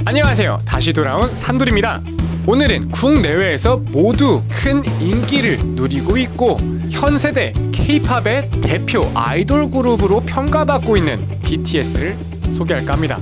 안녕하세요. 다시 돌아온 산돌입니다. 오늘은 국내외에서 모두 큰 인기를 누리고 있고 현 세대 K-팝의 대표 아이돌 그룹으로 평가받고 있는 BTS를 소개할까 합니다.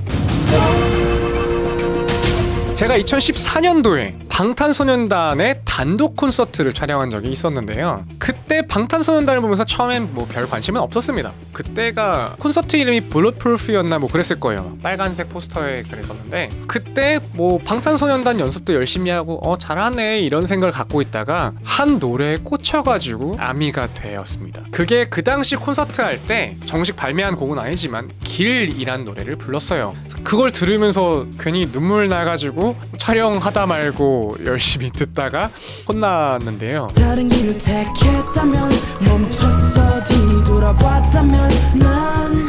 제가 2014년도에 방탄소년단의 단독 콘서트를 촬영한 적이 있었는데요. 그때 방탄소년단을 보면서 처음엔 뭐 별 관심은 없었습니다. 그때가 콘서트 이름이 블루프루프였나 뭐 그랬을 거예요. 빨간색 포스터에 그랬었는데 그때 뭐 방탄소년단 연습도 열심히 하고 잘하네 이런 생각을 갖고 있다가 한 노래에 꽂혀가지고 아미가 되었습니다. 그게 그 당시 콘서트 할 때 정식 발매한 곡은 아니지만 길이란 노래를 불렀어요. 그걸 들으면서 괜히 눈물 나가지고 촬영하다 말고 열심히 듣다가 혼났는데요. 다른 길을 택했다면 멈췄어 뒤돌아봤다면 난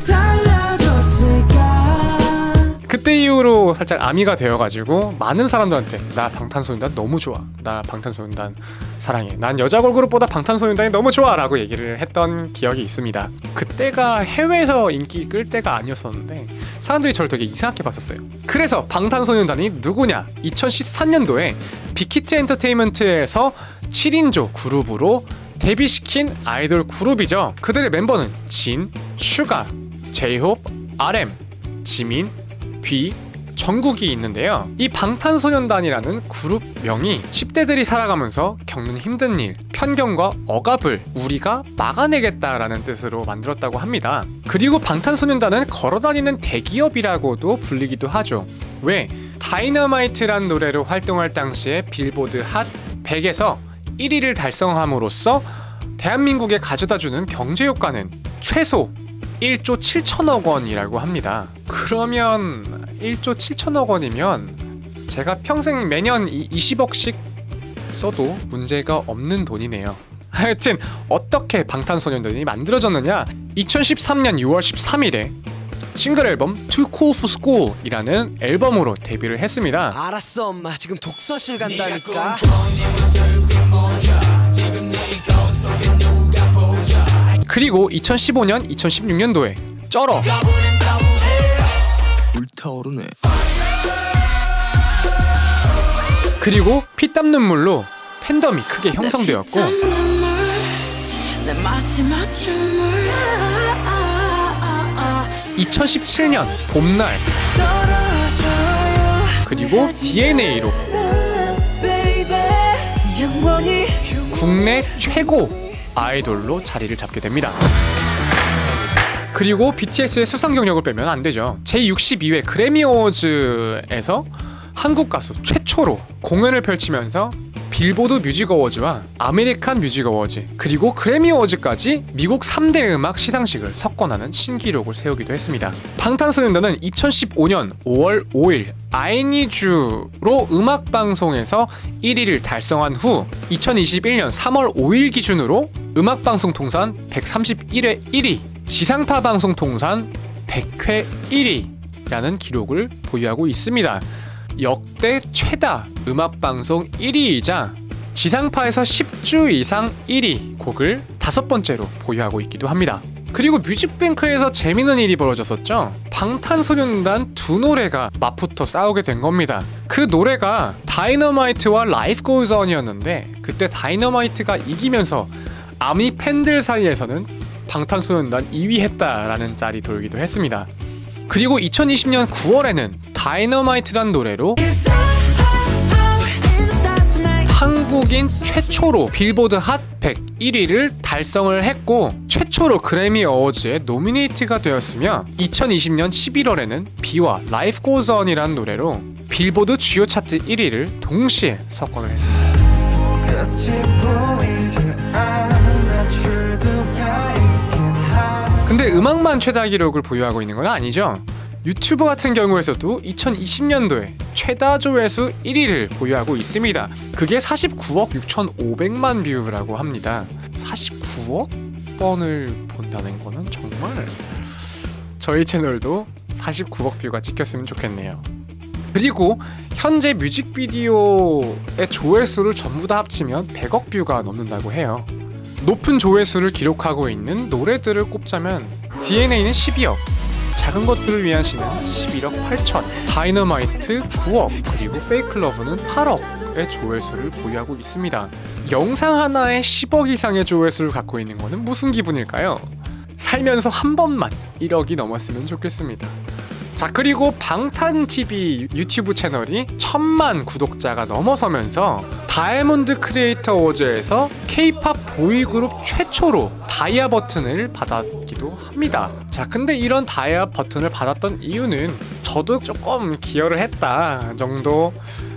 달라졌을까. 그때 이후로 살짝 아미가 되어가지고 많은 사람들한테 나 방탄소년단 너무 좋아, 나 방탄소년단 사랑해, 난 여자 걸그룹보다 방탄소년단이 너무 좋아 라고 얘기를 했던 기억이 있습니다. 그때가 해외에서 인기 끌 때가 아니었었는데 사람들이 저를 되게 이상하게 봤었어요. 그래서 방탄소년단이 누구냐? 2013년도에 빅히트 엔터테인먼트에서 7인조 그룹으로 데뷔시킨 아이돌 그룹이죠. 그들의 멤버는 진, 슈가, 제이홉, RM, 지민, 뷔, 정국이 있는데요. 이 방탄소년단이라는 그룹명이 10대들이 살아가면서 겪는 힘든 일, 편견과 억압을 우리가 막아내겠다라는 뜻으로 만들었다고 합니다. 그리고 방탄소년단은 걸어다니는 대기업이라고도 불리기도 하죠. 왜? 다이너마이트란 노래로 활동할 당시에 빌보드 핫 100에서 1위를 달성함으로써 대한민국에 가져다주는 경제효과는 최소 1조 7천억 원이라고 합니다. 그러면 1조 7천억 원이면 제가 평생 매년 20억씩 써도 문제가 없는 돈이네요. 하여튼 어떻게 방탄소년단이 만들어졌느냐? 2013년 6월 13일에 싱글 앨범 Too Cool for School 이라는 앨범으로 데뷔를 했습니다. 알았어 엄마 지금 독서실 간다니까. 그리고 2015년, 2016년도에 쩔어 불타오르네. 그리고 피땀 눈물로 팬덤이 크게 형성되었고 2017년 봄날 그리고 DNA로 국내 최고 아이돌로 자리를 잡게 됩니다. 그리고 BTS의 수상 경력을 빼면 안 되죠. 제62회 그래미 어워즈에서 한국 가수 최초로 공연을 펼치면서 빌보드 뮤직 어워즈와 아메리칸 뮤직 어워즈 그리고 그래미 어워즈까지 미국 3대 음악 시상식을 석권하는 신기록을 세우기도 했습니다. 방탄소년단은 2015년 5월 5일 I Need You로 음악방송에서 1위를 달성한 후 2021년 3월 5일 기준으로 음악방송 통산 131회 1위, 지상파 방송 통산 100회 1위라는 기록을 보유하고 있습니다. 역대 최다 음악방송 1위이자 지상파에서 10주 이상 1위 곡을 5번째로 보유하고 있기도 합니다. 그리고 뮤직뱅크에서 재밌는 일이 벌어졌었죠. 방탄소년단 두 노래가 맞붙어 싸우게 된 겁니다. 그 노래가 다이너마이트와 Life Goes On이었는데 그때 다이너마이트가 이기면서 아미 팬들 사이에서는 방탄소년단 2위 했다라는 짤이 돌기도 했습니다. 그리고 2020년 9월에는 다이너마이트란 노래로 한국인 최초로 빌보드 핫 100 1위를 달성을 했고 최초로 그래미 어워즈에 노미네이트가 되었으며 2020년 11월에는 비와 Life Goes On이란 노래로 빌보드 주요 차트 1위를 동시에 석권을 했습니다. 근데 음악만 최다 기록을 보유하고 있는 건 아니죠. 유튜브 같은 경우에서도 2020년도에 최다 조회수 1위를 보유하고 있습니다. 그게 49억 6,500만 뷰라고 합니다. 49억 번을 본다는 거는 정말 저희 채널도 49억 뷰가 찍혔으면 좋겠네요. 그리고 현재 뮤직비디오의 조회수를 전부 다 합치면 100억 뷰가 넘는다고 해요. 높은 조회수를 기록하고 있는 노래들을 꼽자면 DNA는 12억, 작은 것들을 위한 시는 11억 8천, 다이너마이트 9억, 그리고 페이크 러브는 8억의 조회수를 보유하고 있습니다. 영상 하나에 10억 이상의 조회수를 갖고 있는 거는 무슨 기분일까요? 살면서 한 번만 1억이 넘었으면 좋겠습니다. 자, 그리고 방탄TV 유튜브 채널이 1000만 구독자가 넘어서면서 다이아몬드 크리에이터 어워즈에서 K-POP 보이그룹 최초로 다이아 버튼을 받았기도 합니다. 자, 근데 이런 다이아 버튼을 받았던 이유는 저도 조금 기여를 했다 정도,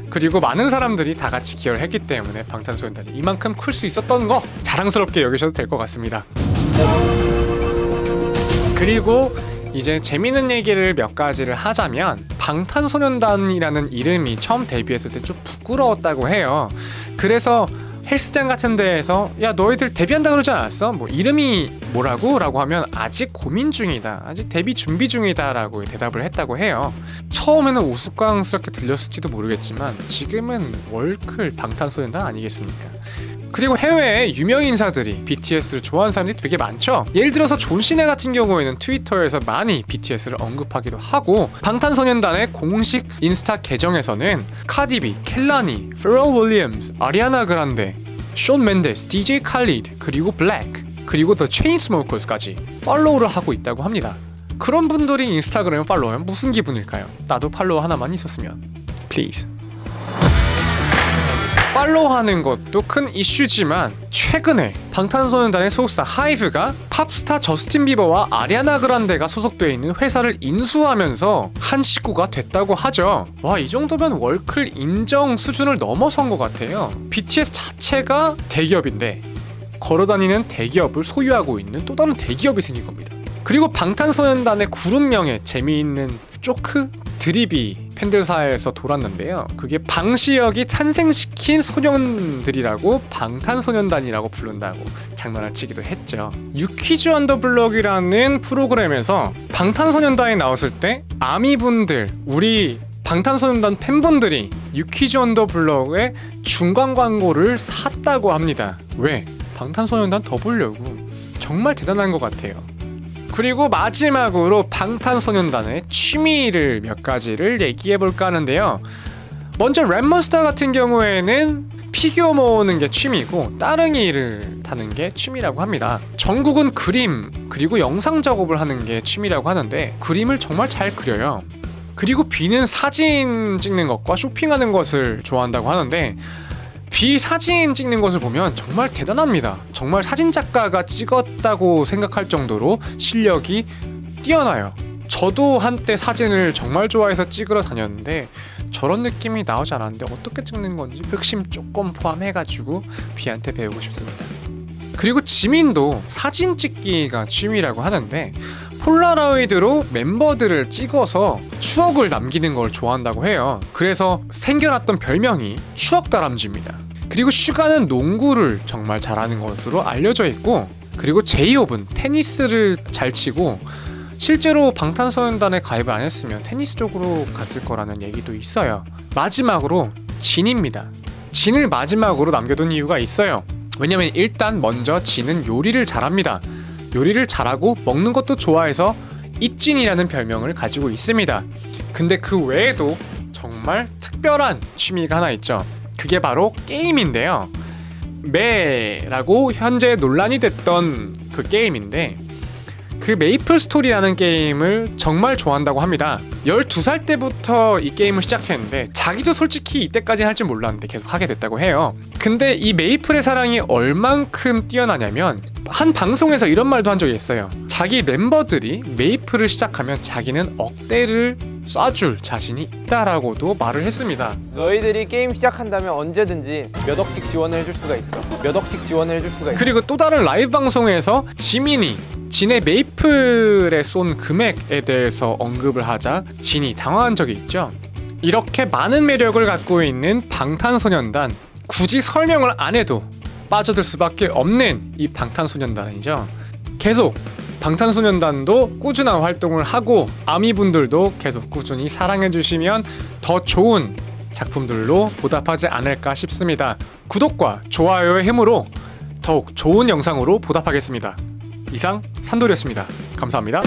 그리고 많은 사람들이 다 같이 기여를 했기 때문에 방탄소년단이 이만큼 클 수 있었던 거 자랑스럽게 여기셔도 될 것 같습니다. 그리고 이제 재밌는 얘기를 몇 가지를 하자면, 방탄소년단이라는 이름이 처음 데뷔했을 때 좀 부끄러웠다고 해요. 그래서 헬스장 같은 데에서 야, 너희들 데뷔한다 그러지 않았어? 뭐 이름이 뭐라고? 라고 하면 아직 고민 중이다, 아직 데뷔 준비 중이다 라고 대답을 했다고 해요. 처음에는 우스꽝스럽게 들렸을지도 모르겠지만 지금은 월클 방탄소년단 아니겠습니까? 그리고 해외에 유명 인사들이 BTS를 좋아하는 사람들이 되게 많죠. 예를 들어서 존 시네 같은 경우에는 트위터에서 많이 BTS를 언급하기도 하고, 방탄소년단의 공식 인스타 계정에서는 카디비, 켈라니, 페럴 윌리엄스, 아리아나 그란데, 숀 멘데스, DJ 칼리드, 그리고 블랙, 그리고 더 체인스모커스까지 팔로우를 하고 있다고 합니다. 그런 분들이 인스타그램 팔로우하면 무슨 기분일까요? 나도 팔로우 하나만 있었으면. Please. 팔로우하는 것도 큰 이슈지만 최근에 방탄소년단의 소속사 하이브가 팝스타 저스틴 비버와 아리아나 그란데가 소속되어 있는 회사를 인수하면서 한 식구가 됐다고 하죠. 와, 이 정도면 월클 인정 수준을 넘어선 것 같아요. BTS 자체가 대기업인데 걸어다니는 대기업을 소유하고 있는 또 다른 대기업이 생긴 겁니다. 그리고 방탄소년단의 그룹명에 재미있는 조크 드립이 팬들 사이에서 돌았는데요. 그게 방시혁이 탄생시킨 소년들이라고 방탄소년단이라고 부른다고 장난을 치기도 했죠. 유퀴즈 언더블럭이라는 프로그램에서 방탄소년단이 나왔을 때 아미분들, 우리 방탄소년단 팬분들이 유퀴즈 언더블럭의 중간 광고를 샀다고 합니다. 왜? 방탄소년단 더 보려고. 정말 대단한 것 같아요. 그리고 마지막으로 방탄소년단의 취미를 몇 가지를 얘기해볼까 하는데요. 먼저 랩몬스터 같은 경우에는 피규어 모으는 게 취미고 따릉이를 타는 게 취미라고 합니다. 정국은 그림 그리고 영상 작업을 하는 게 취미라고 하는데 그림을 정말 잘 그려요. 그리고 비는 사진 찍는 것과 쇼핑하는 것을 좋아한다고 하는데, 비 사진 찍는 것을 보면 정말 대단합니다. 정말 사진작가가 찍었다고 생각할 정도로 실력이 뛰어나요. 저도 한때 사진을 정말 좋아해서 찍으러 다녔는데 저런 느낌이 나오지 않았는데 어떻게 찍는 건지 흑심 조금 포함해가지고 비한테 배우고 싶습니다. 그리고 지민도 사진 찍기가 취미라고 하는데 폴라로이드로 멤버들을 찍어서 추억을 남기는 걸 좋아한다고 해요. 그래서 생겨났던 별명이 추억다람쥐입니다. 그리고 슈가는 농구를 정말 잘하는 것으로 알려져 있고, 그리고 제이홉은 테니스를 잘 치고 실제로 방탄소년단에 가입을 안 했으면 테니스 쪽으로 갔을 거라는 얘기도 있어요. 마지막으로 진입니다. 진을 마지막으로 남겨둔 이유가 있어요. 왜냐면 일단 먼저 진은 요리를 잘합니다. 요리를 잘하고 먹는 것도 좋아해서 이찐이라는 별명을 가지고 있습니다. 근데 그 외에도 정말 특별한 취미가 하나 있죠. 그게 바로 게임인데요. 매라고 현재 논란이 됐던 그 게임인데, 그 메이플 스토리라는 게임을 정말 좋아한다고 합니다. 12살 때부터 이 게임을 시작했는데 자기도 솔직히 이때까지 할 줄 몰랐는데 계속 하게 됐다고 해요. 근데 이 메이플의 사랑이 얼만큼 뛰어나냐면 한 방송에서 이런 말도 한 적이 있어요. 자기 멤버들이 메이플을 시작하면 자기는 억대를 쏴줄 자신이 있다라고도 말을 했습니다. 너희들이 게임 시작한다면 언제든지 몇 억씩 지원을 해줄 수가 있어. 몇 억씩 지원을 해줄 수가 있어. 그리고 또 다른 라이브 방송에서 지민이 진의 메이플에 쏜 금액에 대해서 언급을 하자 진이 당황한 적이 있죠. 이렇게 많은 매력을 갖고 있는 방탄소년단, 굳이 설명을 안 해도 빠져들 수밖에 없는 이 방탄소년단이죠. 계속 방탄소년단도 꾸준한 활동을 하고 아미분들도 계속 꾸준히 사랑해주시면 더 좋은 작품들로 보답하지 않을까 싶습니다. 구독과 좋아요의 힘으로 더욱 좋은 영상으로 보답하겠습니다. 이상 산돌이었습니다. 감사합니다.